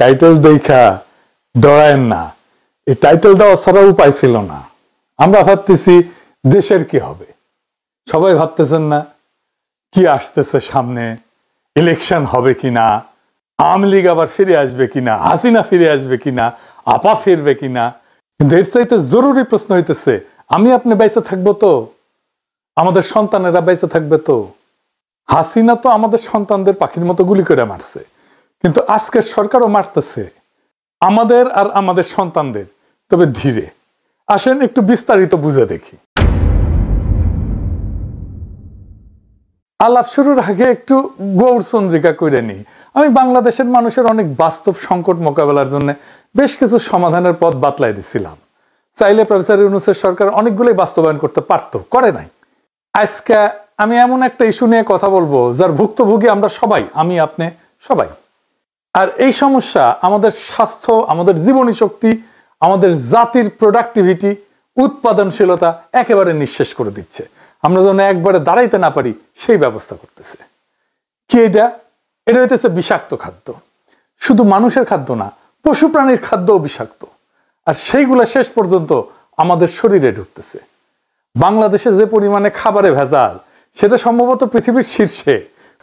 Title দেখা ডরায়েন না, এই টাইটেল দেওয়া ছাড়া উপায় ছিল না। আমরা ভাবতেছি দেশের কি হবে, সবাই ভাবতেছেন না কি আসতেছে সামনে, ইলেকশন হবে কিনা, আওয়ামী লীগ আবার ফিরে আসবে কিনা, হাসিনা ফিরে আসবে কিনা, আপা ফিরবে কিনা। কিন্তু এর চাইতে জরুরি প্রশ্ন হইতেছে, আমি আপনি বেঁচে থাকবো তো, আমাদের সন্তানেরা বেঁচে থাকবে তো? হাসিনা তো আমাদের সন্তানদের পাখির মতো গুলি করে মারছে, কিন্তু আজকের সরকারও মারতেছে আমাদের আর আমাদের সন্তানদের। তবে ধীরে আসেন একটু বিস্তারিত বুঝে দেখি। আলাপ শুরুর আগে একটু গৌরচন্দ্রিকা করে নিই। আমি বাংলাদেশের মানুষের অনেক বাস্তব সংকট মোকাবেলার জন্য বেশ কিছু সমাধানের পথ বাতলাই দিছিলাম। চাইলে প্রফেসর ইউনূসের সরকার অনেকগুলোই বাস্তবায়ন করতে পারতো, করে নাই। আজকে আমি এমন একটা ইস্যু নিয়ে কথা বলবো যার ভুক্তভোগী আমরা সবাই, আমি আপনি সবাই। আর এই সমস্যা আমাদের স্বাস্থ্য, আমাদের জীবনী শক্তি, আমাদের জাতির প্রোডাক্টিভিটি, উৎপাদনশীলতা একেবারে নিঃশেষ করে দিচ্ছে। আমরা যেন একবারে দাঁড়াইতে না পারি সেই ব্যবস্থা করতেছে। কি এটা? এটা হইতেছে বিষাক্ত খাদ্য। শুধু মানুষের খাদ্য না, পশু প্রাণীর খাদ্যও বিষাক্ত। আর সেইগুলো শেষ পর্যন্ত আমাদের শরীরে ঢুকতেছে। বাংলাদেশে যে পরিমাণে খাবারে ভেজাল, সেটা সম্ভবত পৃথিবীর শীর্ষে।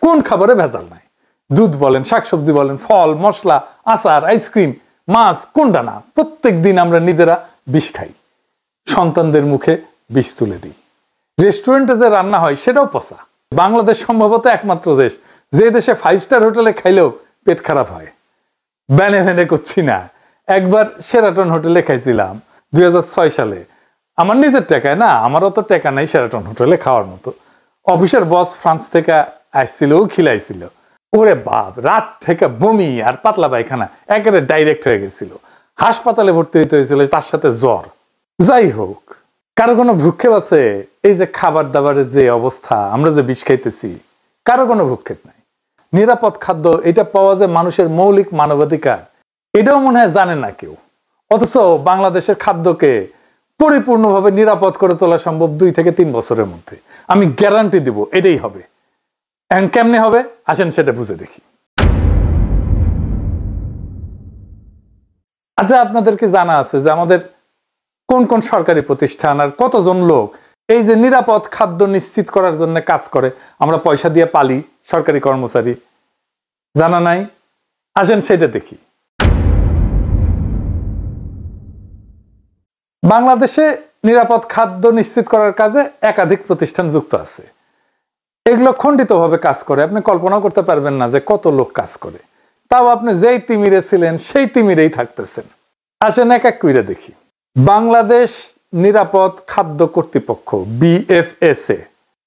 কোন খাবারে ভেজাল নাই? দুধ বলেন, শাকসবজি বলেন, ফল, মশলা, আচার, আইসক্রিম, মাছ, কোনটা না? প্রত্যেক দিন আমরা নিজেরা বিষ খাই, সন্তানদের মুখে বিষ তুলে দিই। রেস্টুরেন্টে যে রান্না হয় সেটাও পচা। বাংলাদেশ সম্ভবত একমাত্র দেশ যে দেশে 5 স্টার হোটেলে খাইলেও পেট খারাপ হয়। ব্যানে ভ্যানে করছি না। একবার শেরাটন হোটেলে খাইছিলাম 2006 সালে, আমার নিজের টাকায় না, আমারও তো টাকা নাই শেরাটন হোটেলে খাওয়ার মতো। অফিসের বস ফ্রান্স থেকে আসছিল, ও খিলাইছিল। ওরে বাপ, রাত থেকে বমি আর পাতলা পায়খানা একেবারে ডাইরেক্ট হয়ে গেছিল। হাসপাতালে ভর্তি হইতে হয়েছিল, তার সাথে জ্বর। যাই হোক, কারো কোনো ভ্রুক্ষেপ আছে? এই যে খাবার দাবারের যে অবস্থা, আমরা যে বিষ খাইতেছি, কারো কোনো ভ্রুক্ষেপ নাই। নিরাপদ খাদ্য, এটা পাওয়া যায় মানুষের মৌলিক মানবাধিকার, এটাও মনে হয় জানে না কেউ। অথচ বাংলাদেশের খাদ্যকে পরিপূর্ণভাবে নিরাপদ করে তোলা সম্ভব 2 থেকে 3 বছরের মধ্যে। আমি গ্যারান্টি দিব এটাই হবে। এখন কেমনে হবে আসেন সেটা বুঝে দেখি। আচ্ছা, আপনাদেরকে জানা আছে যে আমাদের কোন কোন সরকারি প্রতিষ্ঠান আর কতজন লোক এই যে নিরাপদ খাদ্য নিশ্চিত করার জন্য কাজ করে? আমরা পয়সা দিয়ে পালি সরকারি কর্মচারী, জানা নাই? আসেন সেটা দেখি। বাংলাদেশে নিরাপদ খাদ্য নিশ্চিত করার কাজে একাধিক প্রতিষ্ঠান যুক্ত আছে। এগুলো খণ্ডিতভাবে কাজ করে, আপনি কল্পনা করতে পারবেন না যে কত লোক কাজ করে। তাও আপনি যেই তিমিরে ছিলেন সেই তিমিরেই থাকতেছেন। আসেন এক এক কইরা দেখি। বাংলাদেশ নিরাপদ খাদ্য কর্তৃপক্ষ, BFSA,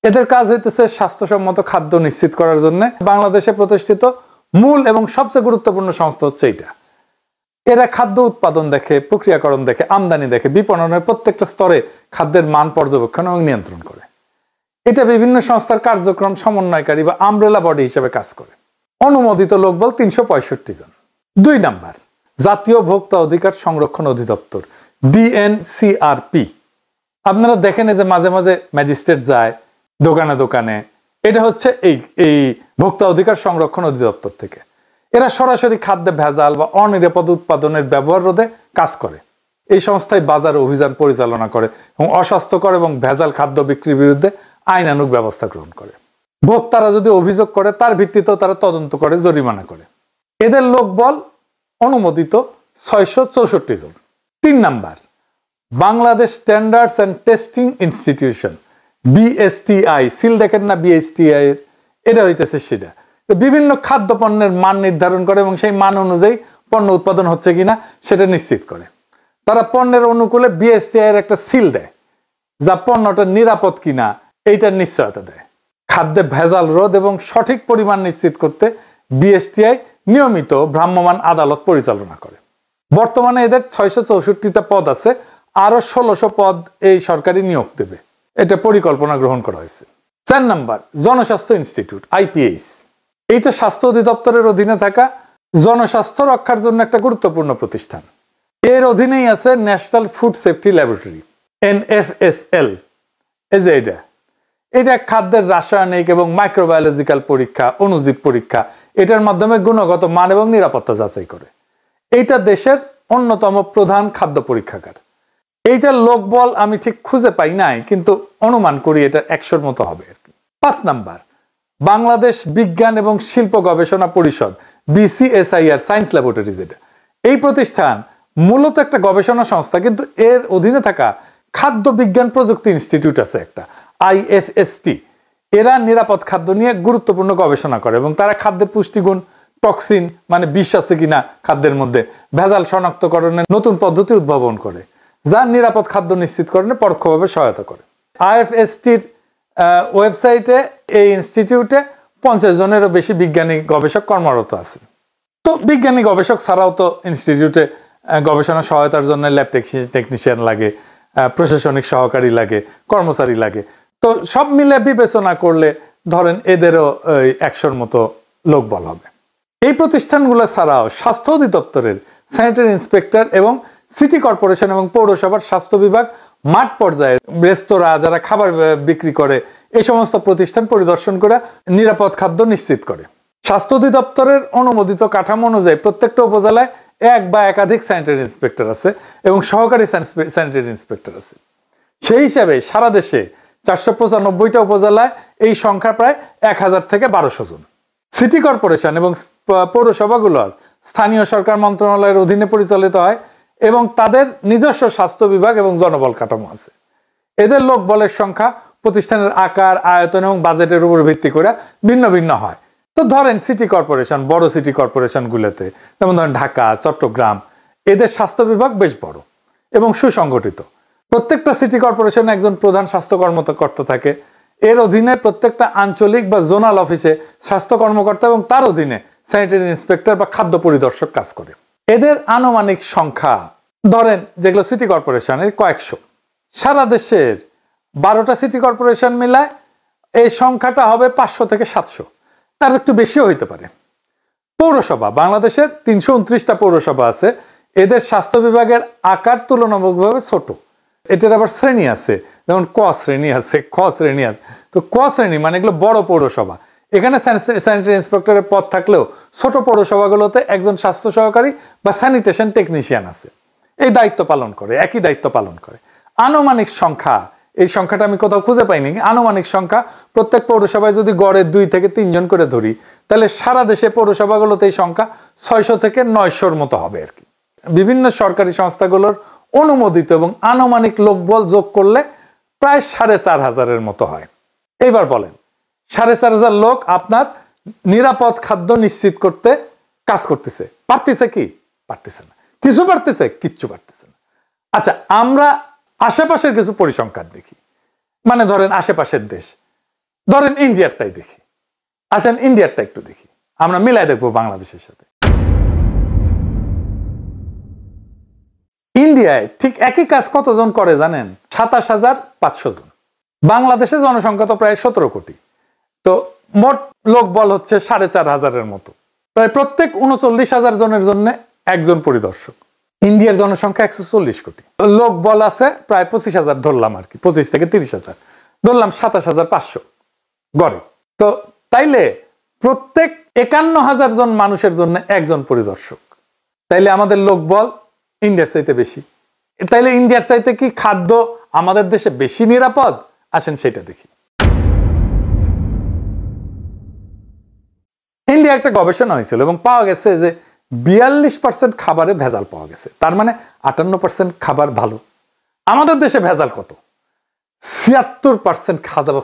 এদের কাজ হইতেছে স্বাস্থ্যসম্মত খাদ্য নিশ্চিত করার জন্য বাংলাদেশে প্রতিষ্ঠিত মূল এবং সবচেয়ে গুরুত্বপূর্ণ সংস্থা হচ্ছে এইটা। এরা খাদ্য উৎপাদন দেখে, প্রক্রিয়াকরণ দেখে, আমদানি দেখে, বিপণনের প্রত্যেকটা স্তরে খাদ্যের মান পর্যবেক্ষণ এবং নিয়ন্ত্রণ করে। এটা বিভিন্ন সংস্থার কার্যক্রম সমন্বয়কারী বা আমব্রেলা বডি হিসেবে কাজ করে। অনুমোদিত লোকবল 365 জন। 2 নাম্বার, জাতীয় ভোক্তা অধিকার সংরক্ষণ অধিদপ্তর, DNCRP। আপনারা দেখেন যে মাঝে মাঝে ম্যাজিস্ট্রেট যায় দোকানে দোকানে, এটা হচ্ছে এই ভোক্তা অধিকার সংরক্ষণ অধিদপ্তর থেকে। এরা সরাসরি খাদ্যে ভেজাল বা অনিরাপদ উৎপাদনের ব্যবহার রোধে কাজ করে। এই সংস্থায় বাজার অভিযান পরিচালনা করে এবং অস্বাস্থ্যকর এবং ভেজাল খাদ্য বিক্রির বিরুদ্ধে আইনানুগ ব্যবস্থা গ্রহণ করে। ভোক্তারা যদি অভিযোগ করে তার ভিত্তিতেও তারা তদন্ত করে, জরিমানা করে। এদের লোকবল অনুমোদিত 664 জন। 3 number, Bangladesh standards and testing institution, BSTI। Seal দেখেন না BSTI এর, এটা হইতেছে সেটা। বিভিন্ন খাদ্য পণ্যের মান নির্ধারণ করে এবং সেই মান অনুযায়ী পণ্য উৎপাদন হচ্ছে কিনা সেটা নিশ্চিত করে। তারা পণ্যের অনুকূলে BSTI এর একটা সিল দেয়, যা পণ্যটা নিরাপদ কিনা এইটার নিশ্চয়তা দেয়। খাদ্যে ভেজাল রোধ এবং সঠিক পরিমাণ নিশ্চিত করতে BSTI নিয়মিত ভ্রাম্যমাণ আদালত পরিচালনা করে। বর্তমানে এদের 664টা পদ আছে, আরো 1600 পদ এই সরকারি নিয়োগ দেবে, এটা পরিকল্পনা গ্রহণ করা হয়েছে। 4 নাম্বার, জনস্বাস্থ্য ইনস্টিটিউট, IPH। এইটা স্বাস্থ্য অধিদপ্তরের অধীনে থাকা জনস্বাস্থ্য রক্ষার জন্য একটা গুরুত্বপূর্ণ প্রতিষ্ঠান। এর অধীনেই আছে national food safety laboratory, NFSL। এই যে এটা খাদ্যের রাসায়নিক এবং মাইক্রোবায়োলজিক্যাল পরীক্ষা, অণুজীব পরীক্ষা, এটার মাধ্যমে গুণগত মান এবং নিরাপত্তা যাচাই করে। এইটা দেশের অন্যতম প্রধান খাদ্য পরীক্ষাগার। এইটার লোকবল আমি ঠিক খুঁজে পাই নাই, কিন্তু অনুমান করি এটা 100-র মতো হবে আর কি। 5 নাম্বার, বাংলাদেশ বিজ্ঞান এবং শিল্প গবেষণা পরিষদ, BCSIR, সায়েন্স ল্যাবরেটরিজ। এই প্রতিষ্ঠান মূলত একটা গবেষণা সংস্থা, কিন্তু এর অধীনে থাকা খাদ্য বিজ্ঞান প্রযুক্তি ইনস্টিটিউট আছে একটা, IFST। এরা নিরাপদ খাদ্য নিয়ে গুরুত্বপূর্ণ গবেষণা করে এবং তারা খাদ্যের পুষ্টিগুণ, টক্সিন মানে বিষ আছে কিনা খাদ্যের মধ্যে, ভেজাল শনাক্তকরণের নতুন পদ্ধতি উদ্ভাবন করে, যা নিরাপদ খাদ্য নিশ্চিতকরণে পরোক্ষভাবে সহায়তা করে। IFSTর ওয়েবসাইটে এই ইনস্টিটিউটে 50 জনেরও বেশি বিজ্ঞানী গবেষক কর্মরত আছে। তো বিজ্ঞানী গবেষক ছাড়াও তো ইনস্টিটিউটে গবেষণা সহায়তার জন্য ল্যাব টেকনিশিয়ান লাগে, প্রশাসনিক সহকারী লাগে, কর্মচারী লাগে। তো সব মিলে বিবেচনা করলে ধরেন এদেরও 100-র মতো লোকবল হবে। এই প্রতিষ্ঠানগুলো ছাড়াও স্বাস্থ্য অধিদপ্তরের স্যানিটারি ইন্সপেক্টর এবং সিটি কর্পোরেশন এবং পৌরসভার স্বাস্থ্য বিভাগ মাঠ পর্যায়ে রেস্তোরাঁ যারা খাবার বিক্রি করে এই সমস্ত প্রতিষ্ঠান পরিদর্শন করে নিরাপদ খাদ্য নিশ্চিত করে। স্বাস্থ্য অধিদপ্তরের অনুমোদিত কাঠামো অনুযায়ী প্রত্যেকটা উপজেলায় এক বা একাধিক স্যানিটারি ইন্সপেক্টর আছে এবং সহকারী স্যানিটারি ইন্সপেক্টর আছে। সেই হিসাবে সারা দেশে 495টা উপজেলায় এই সংখ্যা প্রায় 1000 থেকে 1200 জন। সিটি কর্পোরেশন এবং পৌরসভাগুলোর স্থানীয় সরকার মন্ত্রণালয়ের অধীনে পরিচালিত হয় এবং তাদের নিজস্ব স্বাস্থ্য বিভাগ এবং জনবল কাঠামো আছে। এদের লোকবলের সংখ্যা প্রতিষ্ঠানের আকার, আয়তন এবং বাজেটের উপর ভিত্তি করে ভিন্ন ভিন্ন হয়। তো ধরেন সিটি কর্পোরেশন, বড় সিটি কর্পোরেশনগুলোতে যেমন ধরেন ঢাকা, চট্টগ্রাম, এদের স্বাস্থ্য বিভাগ বেশ বড় এবং সুসংগঠিত। প্রত্যেকটা সিটি কর্পোরেশনে একজন প্রধান স্বাস্থ্য কর্মকর্তা থাকে। এর অধীনে প্রত্যেকটা আঞ্চলিক বা জোনাল অফিসে স্বাস্থ্য কর্মকর্তা এবং তার অধীনে স্যানিটারি ইন্সপেক্টর বা খাদ্য পরিদর্শক কাজ করে। এদের আনুমানিক সংখ্যা ধরেন যেগুলো সিটি কর্পোরেশনের কয়েকশো। সারা দেশের 12টা সিটি কর্পোরেশন মিলায় এই সংখ্যাটা হবে 500 থেকে 700, তার একটু বেশিও হইতে পারে। পৌরসভা, বাংলাদেশের 329টা পৌরসভা আছে। এদের স্বাস্থ্য বিভাগের আকার তুলনামূলকভাবে ছোট। এটার আবার শ্রেণী আছে, যেমন ক শ্রেণী আছে, খ শ্রেণী আছে। তো ক শ্রেণী মানে এগুলো বড় পৌরসভা। এখানে স্যানিটারি ইন্সপেক্টরের পদ থাকলেও ছোট পৌরসভাগুলোতে একজন স্বাস্থ্য সহকারী বা স্যানিটেশন টেকনিশিয়ান আছে, এই দায়িত্ব পালন করে, একই দায়িত্ব পালন করে। আনুমানিক সংখ্যা, এই সংখ্যাটা আমি কোথাও খুঁজে পাইনি, আনুমানিক সংখ্যা প্রত্যেক পৌরসভায় যদি গড়ে 2 থেকে 3 জন করে ধরি, তাহলে সারা দেশে পৌরসভাগুলোতে এই সংখ্যা 600 থেকে 900-র মতো হবে আর কি। বিভিন্ন সরকারি সংস্থাগুলোর অনুমোদিত এবং আনুমানিক লোকবল যোগ করলে প্রায় 4500-এর মতো হয়। এইবার বলেন 4500 লোক আপনার নিরাপদ খাদ্য নিশ্চিত করতে কাজ করতেছে, পারতেছে কি? পারতেছে না। কিছু পারতেছে? কিচ্ছু পারতেছে না। আচ্ছা, আমরা আশেপাশের কিছু পরিসংখ্যান দেখি, মানে ধরেন আশেপাশের দেশ, ধরেন ইন্ডিয়ারটাই দেখি। আসেন ইন্ডিয়ারটা একটু দেখি, আমরা মিলাই দেখবো বাংলাদেশের সাথে। ইন্ডিয়ায় ঠিক একই কাজ কতজন করে জানেন? 27500 জন। বাংলাদেশে জনসংখ্যা তো প্রায় 17 কোটি। তো মোট লোকবল হচ্ছে 4500-এর মতো। প্রায় প্রত্যেক 39,000 জনের জন্য একজন পরিদর্শক। ইন্ডিয়ার জনসংখ্যা 140 কোটি, লোকবল আছে প্রায় 25,000 ধরলাম আর কি, 25 থেকে 30,000 ধরলাম, 27,500 গড়ে। তো তাইলে প্রত্যেক 51,000 জন মানুষের জন্য একজন পরিদর্শক। তাইলে আমাদের লোকবল ইন্ডিয়ার চাইতে বেশি। তাইলে ইন্ডিয়ার চাইতে কি খাদ্য আমাদের দেশে বেশি নিরাপদ? আসেন সেটা দেখি। ইন্ডিয়া একটা গবেষণা হয়েছিল এবং পাওয়া গেছে যে 42% খাবারে ভেজাল পাওয়া গেছে। তার মানে 58% খাবার ভালো। আমাদের দেশে ভেজাল কত? 76%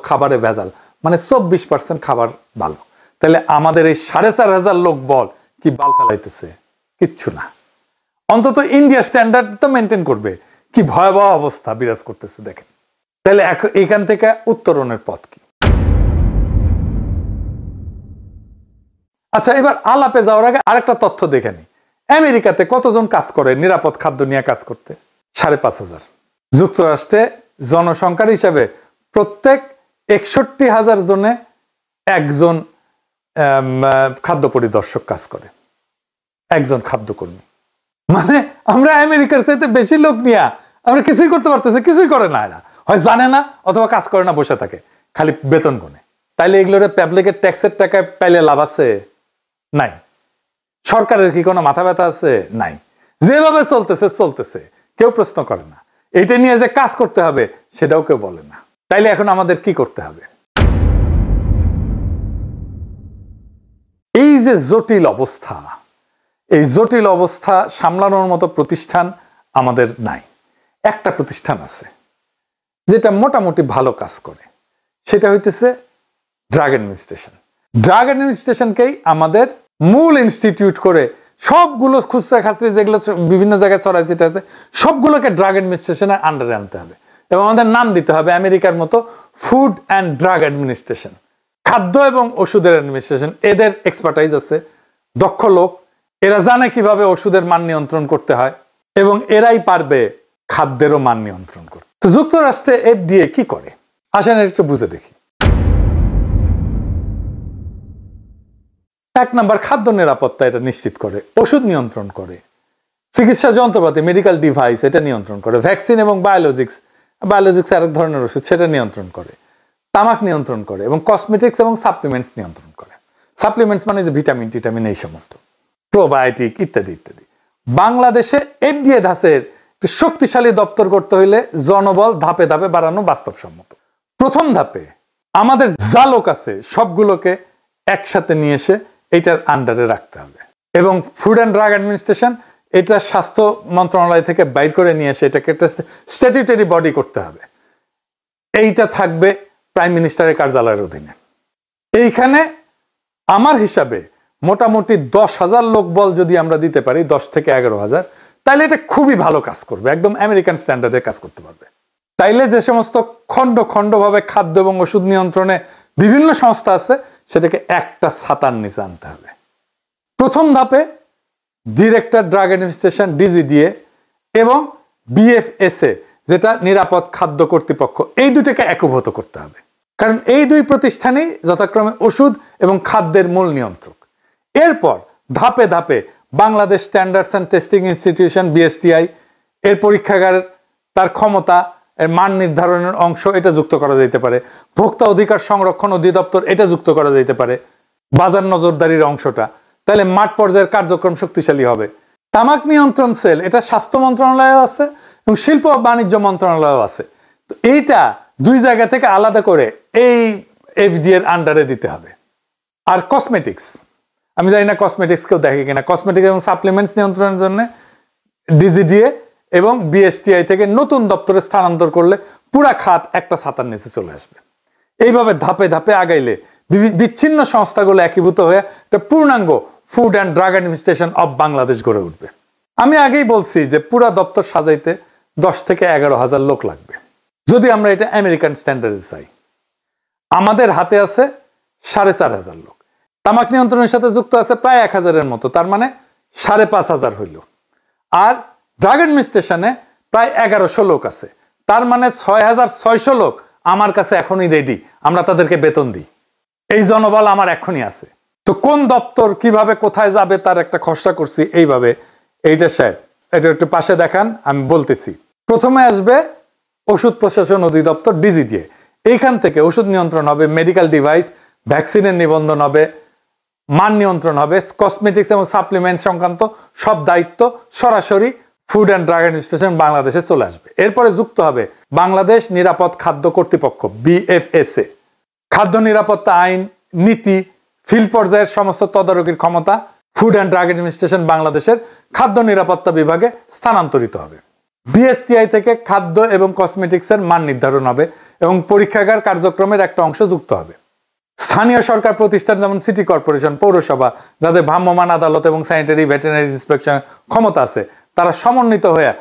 খাবারে ভেজাল, মানে 24% খাবার ভালো। তাহলে আমাদের এই 4500 লোক বল কি বাল ফেলাইতেছে? কিচ্ছু না। অন্তত ইন্ডিয়া স্ট্যান্ডার্ড তো মেনটেন করবে। কি ভয়াবহ অবস্থা বিরাজ করতেছে দেখেন। তাহলে এখান থেকে উত্তরণের পথ কি? আচ্ছা, এবার আলাপে যাওয়ার আগে আরেকটা তথ্য দেখে নি। আমেরিকাতে কতজন কাজ করে নিরাপদ খাদ্য নিয়ে কাজ করতে? 5,500। যুক্তরাষ্ট্রে জনসংখ্যার হিসাবে প্রত্যেক 61,000 জনে একজন খাদ্য পরিদর্শক কাজ করে, একজন খাদ্যকর্মী। মানে আমরা আমেরিকার চাইতে বেশি লোক নিয়ে আমরা কিছুই করতে পারতেছি? কিছুই করে না এরা, হয় জানে না অথবা কাজ করে না, বসে থাকে, খালি বেতন গুনে। তাইলে এগুলোর পাবলিকের ট্যাক্সের টাকায় পাইলে লাভ আছে? নাই। সরকারের কি কোনো মাথা ব্যথা আছে? নাই। যেভাবে চলতেছে, কেউ প্রশ্ন করে না। এটা নিয়ে যে কাজ করতে হবে সেটাও কেউ বলে না। তাইলে এখন আমাদের কি করতে হবে? এই যে জটিল অবস্থা, এই জটিল অবস্থা সামলানোর মতো প্রতিষ্ঠান আমাদের নাই। একটা প্রতিষ্ঠান আছে যেটা মোটামুটি ভালো কাজ করে, সেটা হইতেছে ড্রাগ অ্যাডমিনিস্ট্রেশন। ড্রাগ অ্যাডমিনিস্ট্রেশনকেই আমাদের মূল ইনস্টিটিউট করে সবগুলো খুচরা খাচরি যেগুলো বিভিন্ন জায়গায় ছড়াইছিটা আছে সবগুলোকে ড্রাগ অ্যাডমিনিস্ট্রেশনের আন্ডারে আনতে হবে এবং আমাদের নাম দিতে হবে আমেরিকার মতো ফুড অ্যান্ড ড্রাগ অ্যাডমিনিস্ট্রেশন। খাদ্য এবং ওষুধের অ্যাডমিনিস্ট্রেশন, এদের এক্সপার্টাইজ আছে, দক্ষ লোক, এরা জানে কিভাবে ওষুধের মান নিয়ন্ত্রণ করতে হয় এবং এরাই পারবে খাদ্যেরও মান নিয়ন্ত্রণ করতে। তো যুক্তরাষ্ট্রে FDA কি করে আসেন একটু বুঝে দেখি। 1 নাম্বার, খাদ্য নিরাপত্তা এটা নিশ্চিত করে, ওষুধ নিয়ন্ত্রণ করে, চিকিৎসা যন্ত্রপাতি মেডিকেল ডিভাইস এটা নিয়ন্ত্রণ করে, ভ্যাকসিন এবং বায়োলজিক্স আরেক ধরনের ওষুধ সেটা নিয়ন্ত্রণ করে, তামাক নিয়ন্ত্রণ করে এবং কসমেটিক্স এবং সাপ্লিমেন্টস নিয়ন্ত্রণ করে। সাপ্লিমেন্টস মানে যে ভিটামিন টিটামিন এই সমস্ত, প্রোবায়োটিক ইত্যাদি ইত্যাদি। বাংলাদেশে FDA ধাঁচের একটি শক্তিশালী দপ্তর করতে হইলে জনবল ধাপে ধাপে বাড়ানো বাস্তবসম্মত। প্রথম ধাপে আমাদের যা লোক আছে সবগুলোকে একসাথে নিয়ে এসে এটার আন্ডারে রাখতে হবে এবং ফুড অ্যান্ড ড্রাগ অ্যাডমিনিস্ট্রেশন এটা স্বাস্থ্য মন্ত্রণালয় থেকে বাইর করে নিয়ে এসে এটাকে একটা স্ট্যাটিউটরি বডি করতে হবে। এইটা থাকবে প্রাইম মিনিস্টারের কার্যালয়ের অধীনে। এইখানে আমার হিসাবে মোটামুটি 10,000 লোক বল যদি আমরা দিতে পারি, 10 থেকে 11,000, তাইলে এটা খুবই ভালো কাজ করবে, একদম আমেরিকান স্ট্যান্ডার্ডে কাজ করতে পারবে। তাইলে যে সমস্ত খণ্ডভাবে খাদ্য এবং ওষুধ নিয়ন্ত্রণে বিভিন্ন সংস্থা আছে সেটাকে একটা ছাতার নিচে আনতে হবে। প্রথম ধাপে ডিরেক্টর ড্রাগ অ্যাডমিনিস্ট্রেশন DGDA এবং BFSA যেটা নিরাপদ খাদ্য কর্তৃপক্ষ, এই দুটোকে একীভূত করতে হবে, কারণ এই দুই প্রতিষ্ঠানই যথাক্রমে ওষুধ এবং খাদ্যের মূল নিয়ন্ত্রক। এরপর ধাপে ধাপে Bangladesh standards and testing institution BSTI এর পরীক্ষাগার, তার ক্ষমতা, এর মান নির্ধারণের অংশ এটা যুক্ত করা যেতে পারে, ভোক্তা অধিকার সংরক্ষণ অধিদপ্তর এটা যুক্ত করা যেতে পারে, বাজার নজরদারির অংশটা, তাহলে মাঠ পর্যায়ের কার্যক্রম শক্তিশালী হবে। তামাক নিয়ন্ত্রণ সেল এটা স্বাস্থ্য মন্ত্রণালয়েও আছে এবং শিল্প ও বাণিজ্য মন্ত্রণালয়েও আছে। তো এইটা দুই জায়গা থেকে আলাদা করে এই FDA এর আন্ডারে দিতে হবে। আর কসমেটিক্স, আমি জানি না কসমেটিক্স কেউ দেখে কিনা, কসমেটিক্স এবং সাপ্লিমেন্টস নিয়ন্ত্রণের জন্য DGDA এবং BSTI থেকে নতুন দপ্তরে স্থানান্তর করলে পুরা খাত একটা ছাতার নিচে চলে আসবে। এইভাবে ধাপে ধাপে আগাইলে বিচ্ছিন্ন সংস্থাগুলো একীভূত হয়ে একটা পূর্ণাঙ্গ food and drug administration of Bangladesh গড়ে উঠবে। আমি আগেই বলছি যে পুরা দপ্তর সাজাইতে 10 থেকে 11,000 লোক লাগবে যদি আমরা এটা আমেরিকান স্ট্যান্ডার্ডে চাই। আমাদের হাতে আছে 4,500 লোক, তামাক নিয়ন্ত্রণের সাথে যুক্ত আছে প্রায় 1,000-এর মতো, তার মানে 5,500 হইল। আর ড্রাগ অ্যাডমিনিস্ট্রেশনে প্রায় 1100 লোক আছে, তার মানে 6,600 লোক আমার কাছে এখনই রেডি, আমরা তাদেরকে বেতন দিই। এই জনবল আমার এখনই আছে। তো কোন দপ্তর কিভাবে কোথায় যাবে তার একটা খসড়া করছি এইভাবে। এইটা সাহেব এটা একটু পাশে দেখান, আমি বলতেছি। প্রথমে আসবে ওষুধ প্রশাসন অধিদপ্তর DGDA, এইখান থেকে ওষুধ নিয়ন্ত্রণ হবে, মেডিকেল ডিভাইস ভ্যাকসিনের নিবন্ধন হবে, মান নিয়ন্ত্রণ হবে, কসমেটিক্স এবং সাপ্লিমেন্ট সংক্রান্ত সব দায়িত্ব সরাসরি ফুড অ্যান্ড ড্রাগ অ্যাডমিনিস্ট্রেশন বাংলাদেশে চলে আসবে। এরপরে যুক্ত হবে বাংলাদেশ নিরাপদ খাদ্য কর্তৃপক্ষ BFSA, খাদ্য নিরাপত্তা আইন, নীতি, ফিল্ড পর্যায়ের সমস্ত তদারকির ক্ষমতা ফুড অ্যান্ড ড্রাগ অ্যাডমিনিস্ট্রেশন বাংলাদেশের খাদ্য নিরাপত্তা বিভাগে স্থানান্তরিত হবে। BSTI থেকে খাদ্য এবং কসমেটিক্সের মান নির্ধারণ হবে এবং পরীক্ষাগার কার্যক্রমের একটা অংশ যুক্ত হবে। স্থানীয় সরকার প্রতিষ্ঠান যেমন সিটি কর্পোরেশন, পৌরসভা, যাদের ভ্রাম্যমাণ আদালত এবং স্যানিটারি ভেটেরিনারি ইন্সপেকশন ক্ষমতা আছে, তারা সমন্বিত হয়ে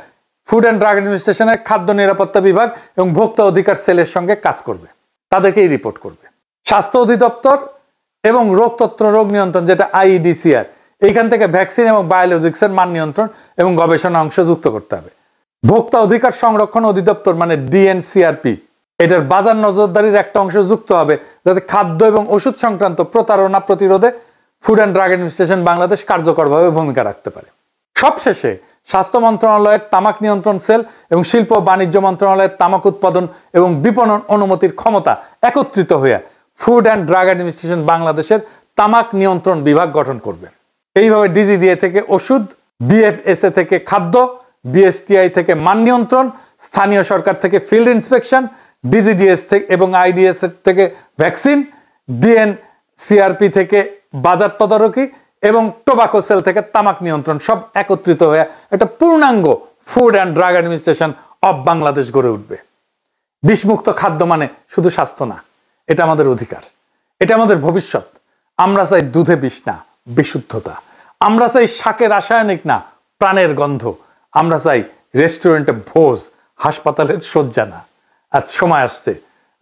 ফুড অ্যান্ড ড্রাগ অ্যাডমিনিস্ট্রেশনের খাদ্য নিরাপত্তা বিভাগ এবং ভোক্তা অধিকার সেলের সঙ্গে কাজ করবে, তাদেরকেই রিপোর্ট করবে। স্বাস্থ্য অধিদপ্তর এবং রোগ নিয়ন্ত্রণ যেটা IEDCR, এইখান থেকে ভ্যাকসিন এবং বায়োলজিক্সের মান নিয়ন্ত্রণ এবং গবেষণা অংশ যুক্ত করতে হবে। ভোক্তা অধিকার সংরক্ষণ অধিদপ্তর মানে DNCRP, এটার বাজার নজরদারির একটা অংশ যুক্ত হবে যাতে খাদ্য এবং ওষুধ সংক্রান্ত প্রতারণা প্রতিরোধে food and drug administration Bangladesh কার্যকরভাবে ভূমিকা রাখতে পারে। সবশেষে স্বাস্থ্য মন্ত্রণালয়ের তামাক নিয়ন্ত্রণ সেল এবং শিল্প ও বাণিজ্য মন্ত্রণালয়ের তামাক উৎপাদন এবং বিপণন অনুমতির ক্ষমতা একত্রিত হয়ে ফুড অ্যান্ড ড্রাগ অ্যাডমিনিস্ট্রেশন বাংলাদেশের তামাক নিয়ন্ত্রণ বিভাগ গঠন করবে। এইভাবে ডিজিডিএ থেকে ওষুধ, বিএফএসএ থেকে খাদ্য, বিএসটিআই থেকে মান নিয়ন্ত্রণ, স্থানীয় সরকার থেকে ফিল্ড ইন্সপেকশন, ডিজিডিএস থেকে এবং আইডিএস থেকে ভ্যাকসিন, ডিএনসিআরপি থেকে বাজার তদারকি এবং টোবাকো সেল থেকে তামাক নিয়ন্ত্রণ সব একত্রিত হয়ে একটা পূর্ণাঙ্গ food and drug administration of Bangladesh গড়ে উঠবে। বিষমুক্ত খাদ্য মানে শুধু স্বাস্থ্য না, এটা আমাদের অধিকার, এটা আমাদের ভবিষ্যৎ। আমরা চাই দুধে বিষ না, বিশুদ্ধতা। আমরা চাই শাকে রাসায়নিক না, প্রাণের গন্ধ। আমরা চাই রেস্টুরেন্টে ভোজ, হাসপাতালের শয্যা না। আজ সময় আসছে,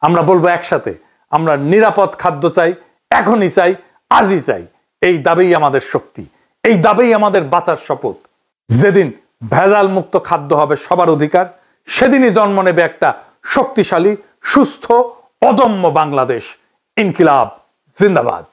আমরা বলবো একসাথে, আমরা নিরাপদ খাদ্য চাই, এখনই চাই, আজই চাই। এই দাবিই আমাদের শক্তি, এই দাবিই আমাদের বাঁচার শপথ। যেদিন ভেজাল মুক্ত খাদ্য হবে সবার অধিকার, সেদিনই জন্ম নেবে একটা শক্তিশালী, সুস্থ, অদম্য বাংলাদেশ। ইনকিলাব জিন্দাবাদ।